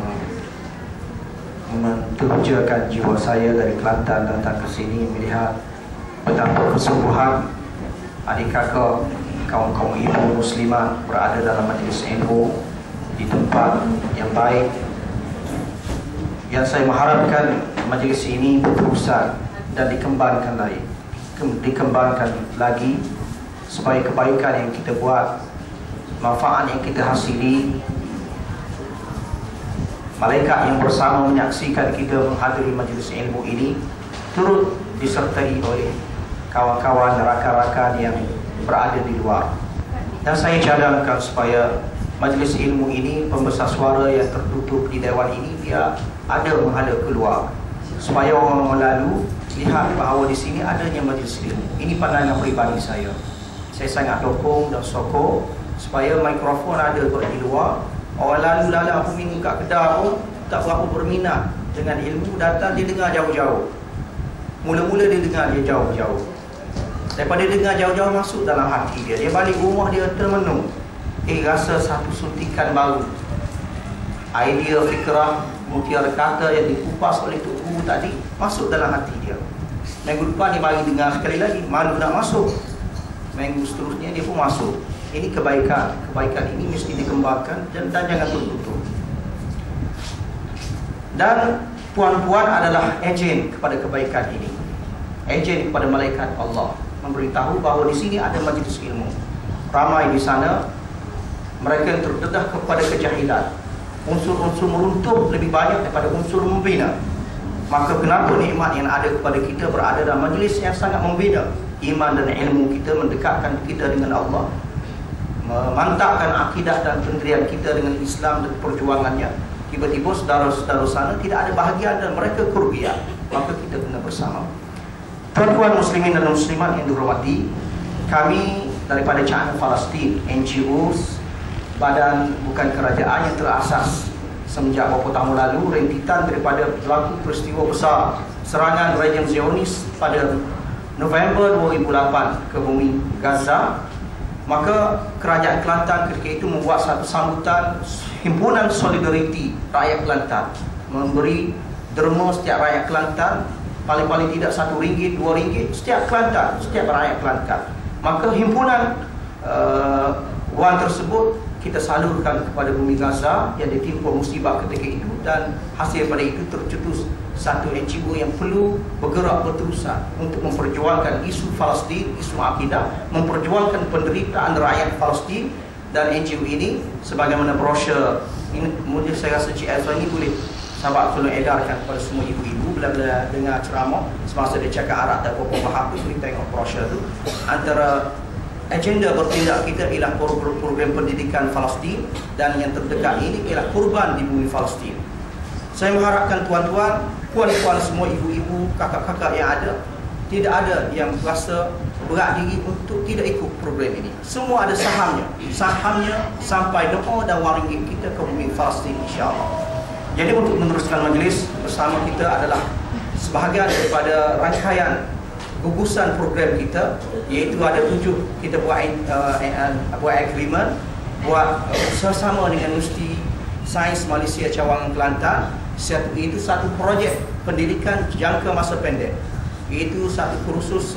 menterjakan jiwa saya dari Kelantan datang ke sini melihat betapa kesungguhan adik kakak, kaum-kaum ibu muslimat berada dalam majlis ilmu di tempat yang baik. Yang saya mengharapkan majlis ini berterusan dan dikembangkan lagi supaya kebaikan yang kita buat, manfaat yang kita hasili, malaikat yang bersama menyaksikan kita menghadiri majlis ilmu ini turut disertai oleh kawan-kawan rakan-rakan yang berada di luar. Dan saya cadangkan supaya majlis ilmu ini, pembesar suara yang tertutup di dewan ini, dia ada menghadap keluar supaya orang lalu lihat bahawa di sini adanya majlis ilmu. Ini pandangan peribadi saya. Saya sangat dukung dan sokong supaya mikrofon ada di luar. Orang lalu lalang aku minum kat Kedah pun tak berapa berminat dengan ilmu, datang dia dengar jauh-jauh. Mula-mula dia dengar dia jauh-jauh. Daripada dengar jauh-jauh masuk dalam hati dia. Dia balik rumah dia termenung. Rasa satu suntikan baru. Idea, fikrah, mutiara kata yang dikupas oleh Tok Guru tadi masuk dalam hati dia. Minggu depan dia bagi dengar sekali lagi, malu nak masuk. Minggu seterusnya dia pun masuk. Ini kebaikan. Kebaikan ini mesti dikembangkan dan jangan tertutup. Dan puan-puan adalah ejen kepada kebaikan ini. Ejen kepada malaikat Allah, memberitahu bahawa di sini ada majlis ilmu. Ramai di sana mereka yang terdedah kepada kejahilan. Unsur-unsur meruntuh lebih banyak daripada unsur membina. Maka kenapa nikmat yang ada kepada kita berada dalam majlis yang sangat membina iman dan ilmu kita, mendekatkan kita dengan Allah, memantapkan akidah dan pendirian kita dengan Islam dan perjuangannya. Tiba-tiba saudara-saudara sana tidak ada bahagian dan mereka kerugian, maka kita kena bersama. Tuan-tuan muslimin dan muslimat yang dihormati, kami daripada China Palestin, NGOs, badan bukan kerajaan yang terasas semenjak beberapa tahun lalu, rentetan daripada berlaku peristiwa besar serangan rejim Zionis pada November 2008 ke bumi Gaza. Maka kerajaan Kelantan ketika itu membuat satu sambutan himpunan solidariti rakyat Kelantan, memberi derma setiap rakyat Kelantan paling-paling tidak RM1, RM2 setiap Kelantan, setiap rakyat Kelantan. Maka himpunan wang tersebut kita salurkan kepada bumi Gaza yang ditimpa musibah ketika itu, dan hasil pada itu tercetus satu NGO yang perlu bergerak berterusan untuk memperjuangkan isu Palestin, isu akidah, memperjuangkan penderitaan rakyat Palestin. Dan NGO ini sebagaimana brosur ini, kemudian saya rasa Cik Elsa ini boleh sahabat tolong edarkan kepada semua ibu-ibu bila-bila dengar ceramah semasa dia cakap Arab dan apa apa, boleh tengok brosur tu. Antara agenda bertindak kita ialah program pendidikan Palestin, dan yang terdekat ini ialah kurban di bumi Palestin. Saya mengharapkan tuan-tuan, puan-puan semua, ibu-ibu, kakak-kakak yang ada, tidak ada yang rasa berat diri untuk tidak ikut program ini. Semua ada sahamnya. Sahamnya sampai doa dan wang ringgit kita ke bumi Palestin, insya-Allah. Jadi untuk meneruskan majlis bersama kita adalah sebahagian daripada rangkaian gugusan program kita, iaitu ada 7 kita buat agreement, buat bersama dengan Universiti Sains Malaysia Cawangan Kelantan. Itu satu projek pendidikan jangka masa pendek, iaitu satu kursus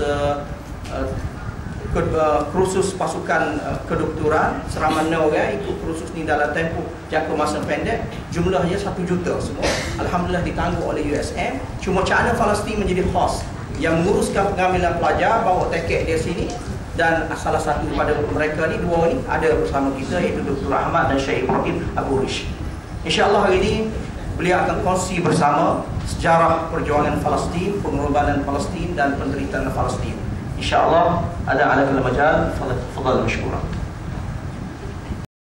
pasukan kedoktoran selama 6 orang. Ikut kursus ni dalam tempoh jangka masa pendek, jumlahnya 1 juta semua. Alhamdulillah ditanggung oleh USM. Cuma China Palestin menjadi host yang menguruskan pengambilan pelajar, bawa tiket dia sini. Dan salah satu daripada mereka ni, 2 ni ada bersama kita, iaitu Dr. Ahmad dan Syekh Ibrahim Abu Rish. InsyaAllah hari ini beliau akan kongsi bersama sejarah perjuangan Palestin, pengorbanan Palestin dan penderitaan Palestin. InsyaAllah ada ala kala majal, fadal mashkura.